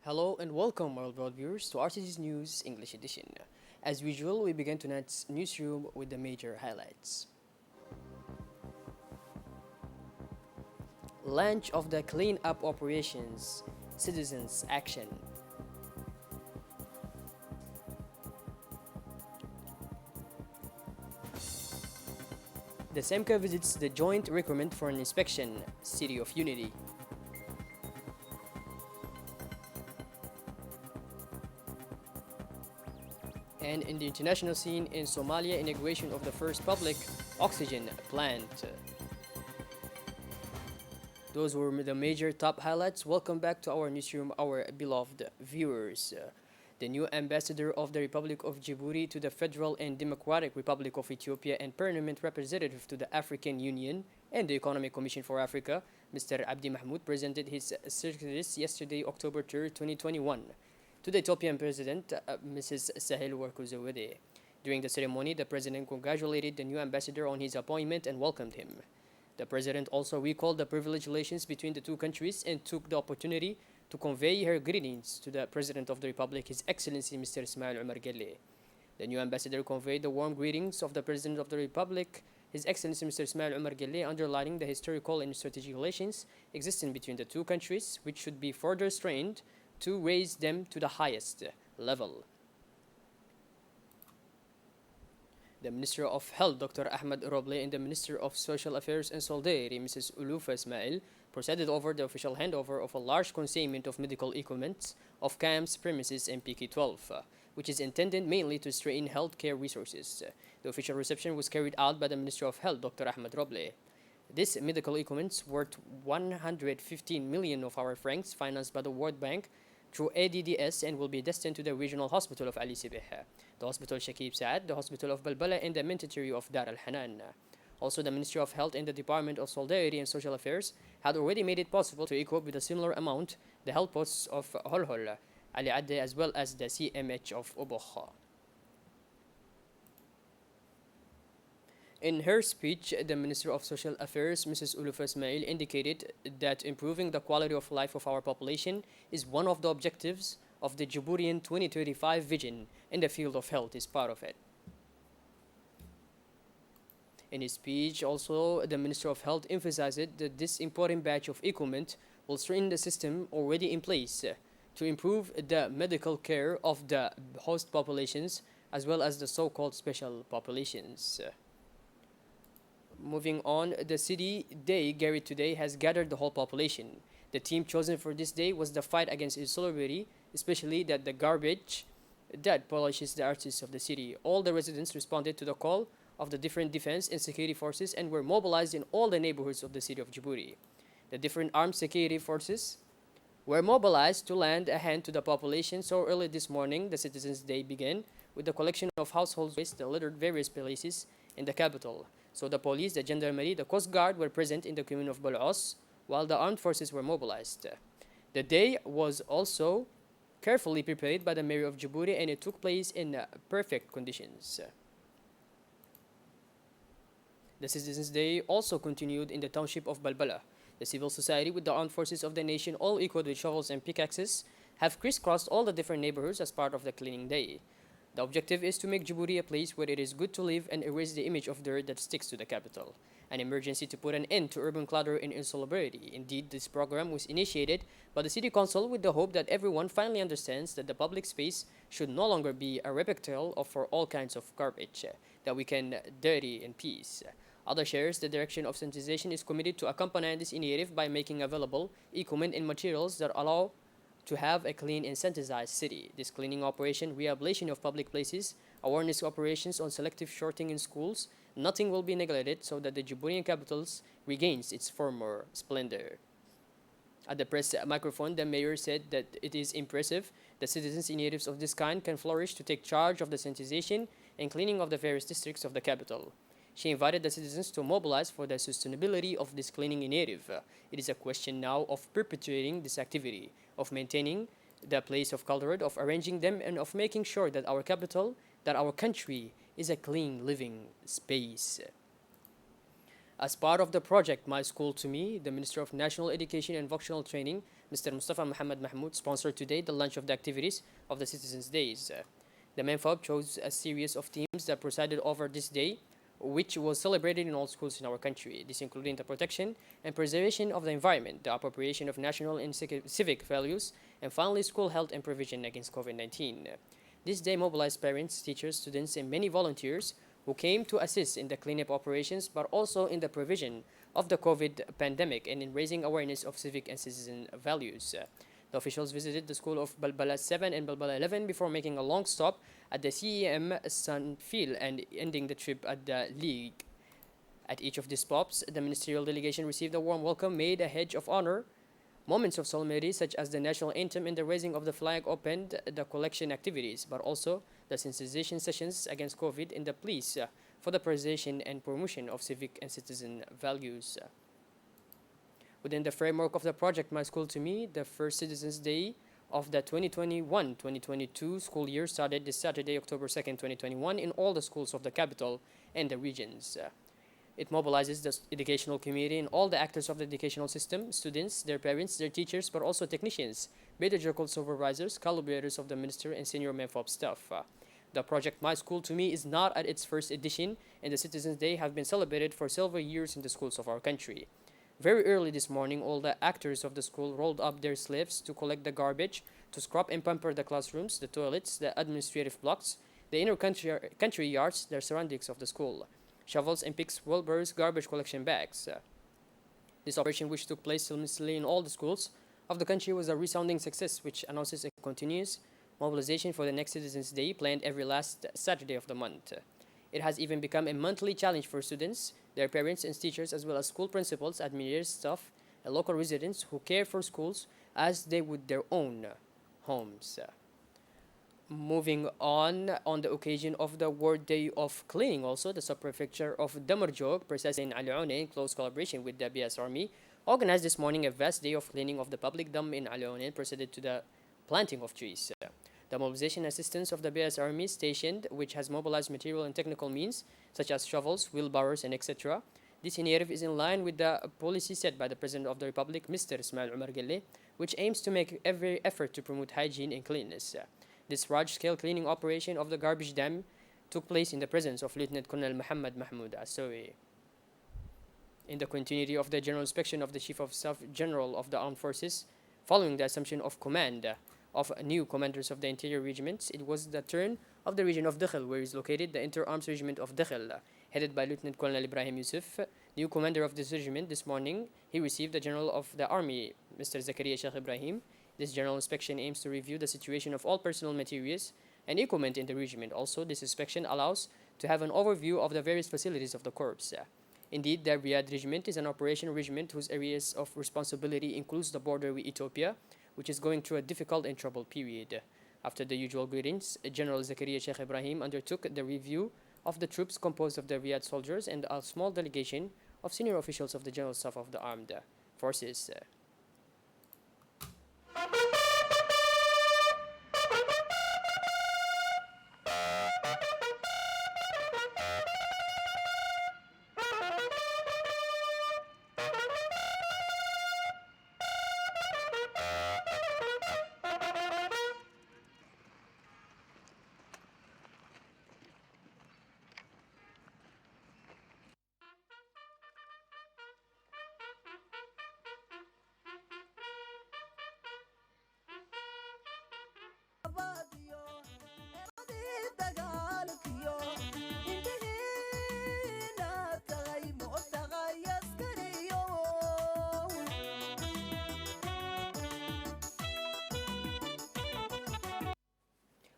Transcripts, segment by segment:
Hello and welcome, world viewers, to RCG's News English Edition. As usual, we begin tonight's newsroom with the major highlights. Launch of the Clean Up Operations, Citizens Action. The SEMCA visits the joint requirement for an inspection, City of Unity. And in the international scene, in Somalia, inauguration of the first public oxygen plant. Those were the major top highlights. Welcome back to our newsroom, our beloved viewers. The new ambassador of the Republic of Djibouti to the Federal and Democratic Republic of Ethiopia and permanent representative to the African Union and the Economic Commission for Africa, Mr. Abdi Mahmoud, presented his circulars yesterday, October 3rd, 2021, to the Ethiopian President, Mrs. Sahel Work Zewde. During the ceremony, the President congratulated the new ambassador on his appointment and welcomed him. The President also recalled the privileged relations between the two countries and took the opportunity to convey her greetings to the President of the Republic, His Excellency Mr. Ismail Omar Gelle. The new ambassador conveyed the warm greetings of the President of the Republic, His Excellency Mr. Ismail Omar Gelle, underlining the historical and strategic relations existing between the two countries, which should be further strained to raise them to the highest level. The Minister of Health, Dr. Ahmed Roble, and the Minister of Social Affairs and Solidarity, Mrs. Ulufa Ismail, presided over the official handover of a large consignment of medical equipment of CAM's premises in PK12, which is intended mainly to strengthen healthcare resources. The official reception was carried out by the Minister of Health, Dr. Ahmed Roble. This medical equipment, worth 115 million of our francs, financed by the World Bank through ADDS, and will be destined to the Regional Hospital of Ali Sibeh, the Hospital Shakib Saad, the Hospital of Balbala, and the Military of Dar al Hanan. Also, the Ministry of Health and the Department of Solidarity and Social Affairs had already made it possible to equip with a similar amount the health posts of Holhol, Ali Adde, as well as the CMH of Ubokh. In her speech, the Minister of Social Affairs, Mrs. Ulufa Ismail, indicated that improving the quality of life of our population is one of the objectives of the Djiboutian 2035 vision, and the field of health is part of it. In his speech, also, the Minister of Health emphasized that this important batch of equipment will strengthen the system already in place to improve the medical care of the host populations as well as the so-called special populations. Moving on, the city day carried today has gathered the whole population. The theme chosen for this day was the fight against insalubrity, especially that the garbage that polishes the artists of the city. All the residents responded to the call of the different defense and security forces and were mobilized in all the neighborhoods of the city of Djibouti. The different armed security forces were mobilized to lend a hand to the population, so early this morning, the Citizens' Day began with the collection of household waste that littered various places in the capital. So the police, the gendarmerie, the Coast Guard were present in the commune of Bal'os, while the armed forces were mobilized. The day was also carefully prepared by the mayor of Djibouti, and it took place in perfect conditions. The Citizens' Day also continued in the township of Balbala. The civil society with the armed forces of the nation, all equipped with shovels and pickaxes, have crisscrossed all the different neighborhoods as part of the cleaning day. The objective is to make Djibouti a place where it is good to live and erase the image of dirt that sticks to the capital. An emergency to put an end to urban clutter and insalubrity. Indeed, this program was initiated by the City Council with the hope that everyone finally understands that the public space should no longer be a repertoire for all kinds of garbage that we can dirty in peace. Other shares, the direction of sensitization is committed to accompany this initiative by making available equipment and materials that allow to have a clean and sanitized city. This cleaning operation, rehabilitation of public places, awareness operations on selective sorting in schools, nothing will be neglected so that the Djiboutian capitals regains its former splendor. At the press microphone, the mayor said that it is impressive that citizens' initiatives of this kind can flourish to take charge of the sanitization and cleaning of the various districts of the capital. She invited the citizens to mobilize for the sustainability of this cleaning initiative. It is a question now of perpetuating this activity, of maintaining the place of culture, of arranging them, and of making sure that our capital, that our country, is a clean living space. As part of the project My School to Me, the Minister of National Education and Vocational Training, Mr. Mustafa Muhammad Mahmoud, sponsored today the launch of the activities of the Citizens' Days. The Menfob chose a series of themes that presided over this day, which was celebrated in all schools in our country. This including the protection and preservation of the environment, the appropriation of national and civic values, and finally school health and provision against COVID-19. This day mobilized parents, teachers, students, and many volunteers who came to assist in the cleanup operations, but also in the provision of the COVID pandemic and in raising awareness of civic and citizen values. The officials visited the school of Balbala 7 and Balbala 11 before making a long stop at the CEM Sunfield and ending the trip at the League. At each of these stops, the ministerial delegation received a warm welcome, made a hedge of honor. Moments of solemnity, such as the national anthem and the raising of the flag, opened the collection activities, but also the sensitization sessions against COVID in the police for the preservation and promotion of civic and citizen values. Within the framework of the project My School to Me, the first Citizens' Day of the 2021-2022 school year started this Saturday, October 2nd, 2021, in all the schools of the capital and the regions. It mobilizes the educational community and all the actors of the educational system, students, their parents, their teachers, but also technicians, pedagogical supervisors, collaborators of the minister, and senior Menfob staff. The project My School to Me is not at its first edition, and the Citizens' Day have been celebrated for several years in the schools of our country. Very early this morning, all the actors of the school rolled up their sleeves to collect the garbage, to scrub and pamper the classrooms, the toilets, the administrative blocks, the inner country yards, the surroundings of the school. Shovels and picks, wheelbarrows, garbage collection bags. This operation, which took place simultaneously in all the schools of the country, was a resounding success, which announces a continuous mobilization for the next Citizens' Day planned every last Saturday of the month. It has even become a monthly challenge for students, their parents and teachers, as well as school principals, administrators, staff, and local residents who care for schools as they would their own homes. Moving on the occasion of the World Day of Cleaning, also, the Subprefecture of Damarjog, precisely in Alione, in close collaboration with the BS Army, organized this morning a vast day of cleaning of the public dam in Alione, proceeded to the planting of trees. The mobilization assistance of the BS Army stationed, which has mobilized material and technical means, such as shovels, wheelbarrows, and etc. This initiative is in line with the policy set by the President of the Republic, Mr. Ismail Omar Gelle, which aims to make every effort to promote hygiene and cleanliness. This large-scale cleaning operation of the garbage dam took place in the presence of Lieutenant Colonel Muhammad Mahmoud Asowi. In the continuity of the general inspection of the Chief of Staff General of the Armed Forces, following the assumption of command of new commanders of the interior regiments, it was the turn of the region of Dakhel, where is located the Inter-Arms Regiment of Dakhel, headed by Lieutenant Colonel Ibrahim Yusuf, new commander of this regiment. This morning, he received the General of the Army, Mr. Zakaria Sheikh Ibrahim. This general inspection aims to review the situation of all personnel materials and equipment in the regiment. Also, this inspection allows to have an overview of the various facilities of the corps. Indeed, the Riyadh Regiment is an operational regiment whose areas of responsibility includes the border with Ethiopia, which is going through a difficult and troubled period. After the usual greetings, General Zakaria Sheikh Ibrahim undertook the review of the troops composed of the Riyadh soldiers and a small delegation of senior officials of the General Staff of the Armed Forces.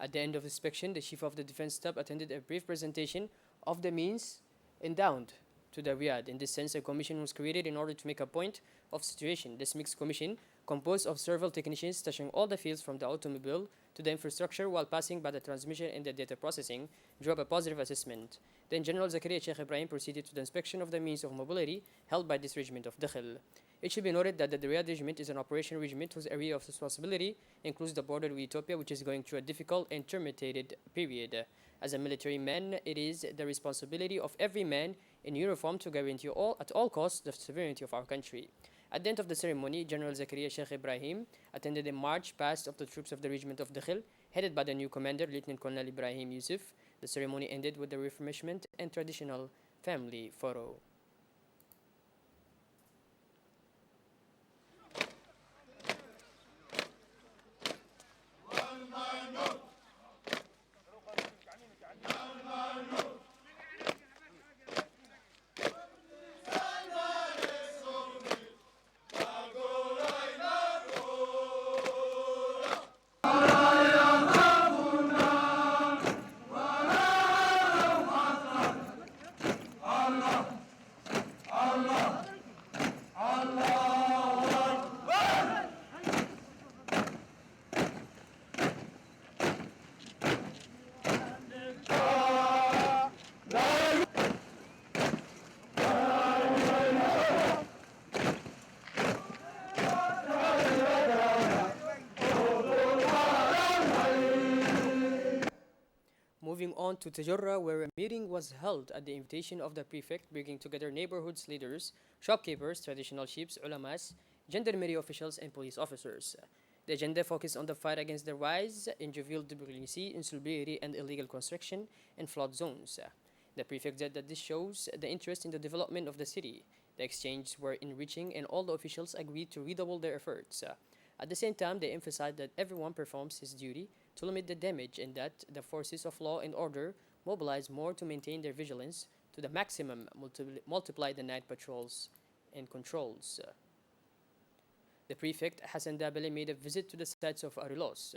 At the end of the inspection, the Chief of the Defense Staff attended a brief presentation of the means endowed to the Riyadh. In this sense, a commission was created in order to make a point of situation. This mixed commission, composed of several technicians touching all the fields from the automobile to the infrastructure while passing by the transmission and the data processing, drew up a positive assessment. Then General Zakaria Sheikh Ibrahim proceeded to the inspection of the means of mobility held by this regiment of Dakhel. It should be noted that the Riyadh Regiment is an operational regiment whose area of responsibility includes the border with Ethiopia, which is going through a difficult and terminated period. As a military man, it is the responsibility of every man in uniform to guarantee at all costs the sovereignty of our country. At the end of the ceremony, General Zakaria Sheikh Ibrahim attended a march past of the troops of the regiment of Dakhil, headed by the new commander, Lieutenant Colonel Ibrahim Yusuf. The ceremony ended with the refreshment and traditional family photo. Moving on to Tajurra, where a meeting was held at the invitation of the prefect, bringing together neighborhoods leaders, shopkeepers, traditional chiefs, ulamas, gendarmerie officials, and police officers. The agenda focused on the fight against the rise in juvenile delinquency, insalubrity, and illegal construction in flood zones. The prefect said that this shows the interest in the development of the city. The exchanges were enriching, and all the officials agreed to redouble their efforts. At the same time, they emphasized that everyone performs his duty to limit the damage and that the forces of law and order mobilize more to maintain their vigilance to the maximum, multiply the night patrols and controls. The prefect Hassan Dabele made a visit to the sites of Arilos,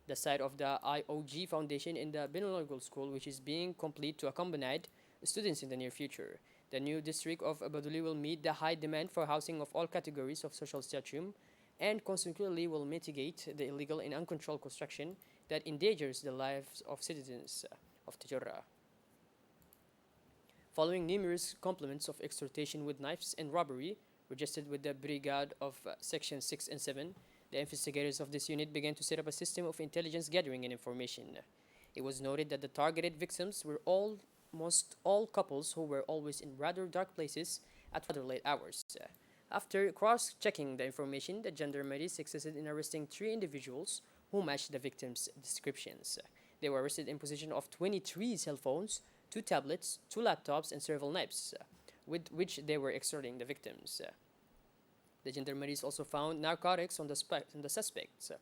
the site of the IOG Foundation in the Bilingual School, which is being complete to accommodate students in the near future. The new district of Baduli will meet the high demand for housing of all categories of social stature and consequently will mitigate the illegal and uncontrolled construction that endangers the lives of citizens of Tajurra. Following numerous complaints of extortion with knives and robbery registered with the Brigade of Section 6 and 7, the investigators of this unit began to set up a system of intelligence gathering and information. It was noted that the targeted victims were almost all couples who were always in rather dark places at rather late hours. After cross-checking the information, the gendarmerie succeeded in arresting 3 individuals who matched the victims' descriptions. They were arrested in possession of 23 cell phones, 2 tablets, 2 laptops, and several knives, with which they were extorting the victims. The gendarmerie also found narcotics on the suspects.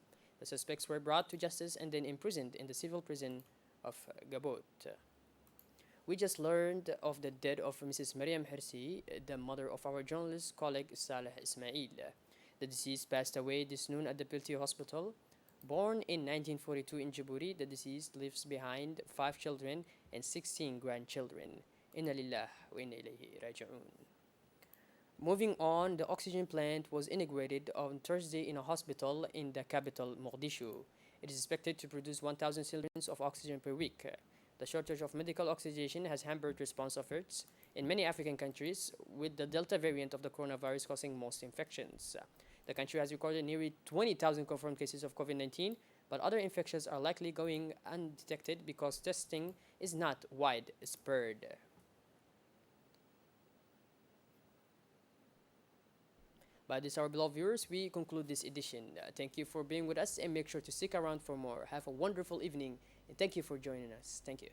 The suspects were brought to justice and then imprisoned in the civil prison of Gabot. We just learned of the death of Mrs. Mariam Hersi, the mother of our journalist colleague Saleh Ismail. The deceased passed away this noon at the Pilti Hospital. Born in 1942 in Djibouti, the deceased leaves behind 5 children and 16 grandchildren. Inna lillah wa inna ilayhi raji'un. Moving on, the oxygen plant was inaugurated on Thursday in a hospital in the capital, Mogadishu. It is expected to produce 1,000 cylinders of oxygen per week. The shortage of medical oxygen has hampered response efforts in many African countries, with the Delta variant of the coronavirus causing most infections. The country has recorded nearly 20,000 confirmed cases of COVID-19, but other infections are likely going undetected because testing is not widespread. By this, our beloved viewers, we conclude this edition. Thank you for being with us and make sure to stick around for more. Have a wonderful evening and thank you for joining us. Thank you.